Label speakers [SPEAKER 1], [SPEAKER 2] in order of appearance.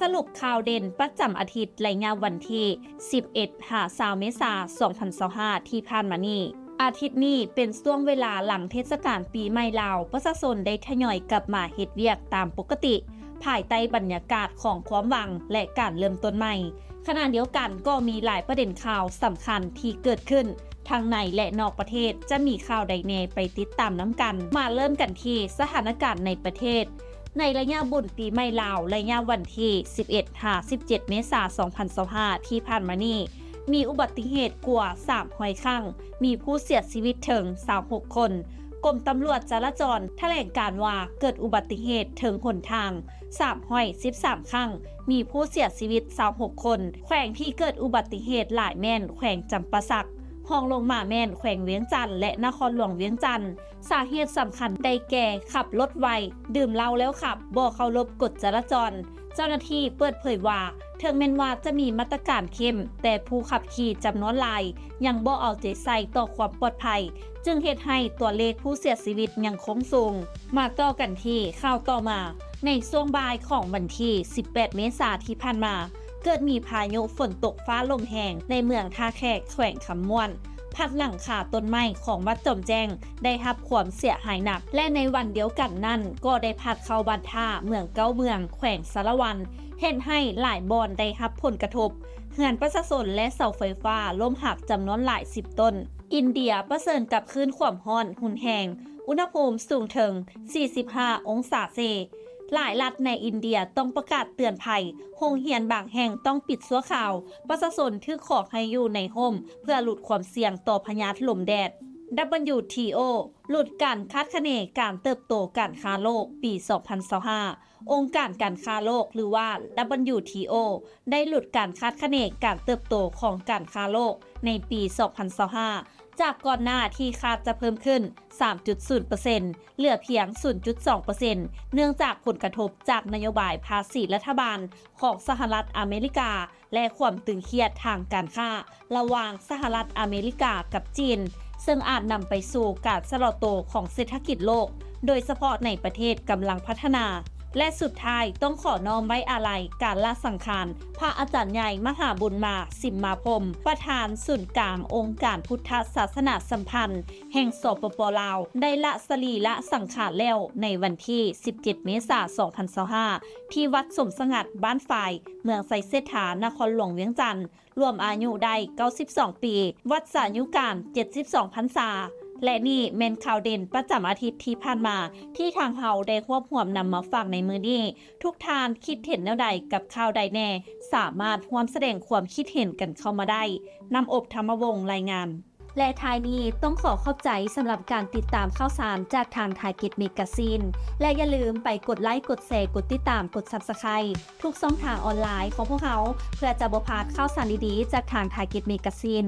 [SPEAKER 1] สรุปข่าวเด่นประจำอาทิตย์รายงานวันที่ 11-20 เมษายน 2025 ที่ผ่านมานี้อาทิตย์นี้เป็นช่วงเวลาหลังเทศกาลปีใหม่ลาวประชาชนได้ทยอยกลับมาเฮ็ดเวียกตามปกติ ภายใต้บรรยากาศของความหวังและการเริ่มต้นใหม่ ขณะเดียวกันก็มีหลายประเด็นข่าวสำคัญที่เกิดขึ้นทั้งในและนอกประเทศจะมีข่าวใดแน่ไปติดตามน้ำกันมาเริ่มกันที่สถานการณ์ในประเทศในระยะบุญปีใหม่ลาวระยะวันที่ 11-17 เมษายน 2025 ที่ผ่านมานี้มีอุบัติเหตุกว่า300 ครั้งมีผู้เสียชีวิตถึง26 คนกรมตำรวจจราจรแถลงการว่าเกิดอุบัติเหตุถึงหนทาง313 ครั้งมีผู้เสียชีวิต26 คนแขวงที่เกิดอุบัติเหตุหลายแม่นแขวงจำปาสักห้องลงมาแม่นแขวงเวียงจันทน์และนครหลวงเวียงจันทน์สาเหตุสำคัญได้แก่ขับรถไวดื่มเหล้าแล้วขับบ่เคารพกฎจราจรเจ้าหน้าที่เปิดเผยว่าถึงแม้ว่าจะมีมาตรการเข้มแต่ผู้ขับขี่จำนวนหลายยังบ่เอาใจใส่ต่อความปลอดภัยจึงเฮ็ดให้ตัวเลขผู้เสียชีวิตยังคงสูงมาต่อกันที่ข่าวต่อมาในช่วงบ่ายของวันที่ 18 เมษายน ที่ผ่านมาเกิดมีพายุฝนตกฟ้าลมแรงในเมืองท่าแขกแขวงคำม่วนพัดหลังคาต้นไม้ของวัดจอมแจ้งได้รับความเสียหายหนักและในวันเดียวกันนั้นก็ได้พัดเข้าบ้านท่าเมืองเก้าเมืองแขวงสารวันเห็นให้หลายบ่อนได้รับผลกระทบเรือนประชาชนและเสาไฟฟ้าล้มหักจำนวนหลาย10 ต้นอินเดียเผชิญกับคลื่นความร้อนรุนแรงอุณหภูมิสูงถึง 45 องศาเซลเซียสหลายรัฐในอินเดียต้องประกาศเตือนภัยโรงเรียนบางแห่งต้องปิดชั่วคราวประชาชนถือขอให้อยู่ในร่มเพื่อลดความเสี่ยงต่อพยาธิลมแดด WTO หลุดการคาดคะเนการเติบโตการค้าโลกปี 2025 องค์การการค้าโลกหรือว่า WTO ได้หลุดการคาดคะเนการเติบโตของการค้าโลกในปี 2025 จากก่อนหน้าที่คาดจะเพิ่มขึ้น 3.0% เหลือเพียง 0.2% เนื่องจากผลกระทบจากนโยบายภาษีรัฐบาลของสหรัฐอเมริกาและความตึงเครียดทางการค้าระหว่างสหรัฐอเมริกากับจีนซึ่งอาจนำไปสู่การชะลอตัวของเศรษฐกิจโลกโดยเฉพาะในประเทศกำลังพัฒนาและสุดท้ายต้องขอน้อมไว้อาลัยการละสังขารพระอาจารย์ใหญ่มหาบุญมาสิมมาพรหมประธานศูนย์กลางองค์การพุทธศาสนาสัมพันธ์แห่งสปป.ลาวได้ละสรีละสังขารแล้วในวันที่ 17 เมษายน 2025 ที่วัดสมสงัดบ้านฝ่ายเมืองไซเซฐานครหลวงเวียงจันทน์รวมอายุได้ 92 ปี วัดสายุการ 72 พรรษาและนี่แม่นข่าวเด่นประจำอาทิตย์ที่ผ่านมาที่ทางเฮาได้ควบรวมนำมาฝากในมือนี้ทุกท่านคิดเห็นแนวใดกับข่าวใดแน่สามารถร่วมแสดงความคิดเห็นกันเข้ามาได้นำอบธรรมวงศ์รายงานและท้ายนี้ต้องขอขอบใจสำหรับการติดตามข่าวสารจากทางไทยเก็ตเมกาซีนและอย่าลืมไปกดไลค์กดแชร์กดติดตามกด Subscribe ทุกช่องทางออนไลน์ของพวกเขาเพื่อจะบ่พลาดข่าวสารดีๆจากทางไทยเก็ตเมกาซีน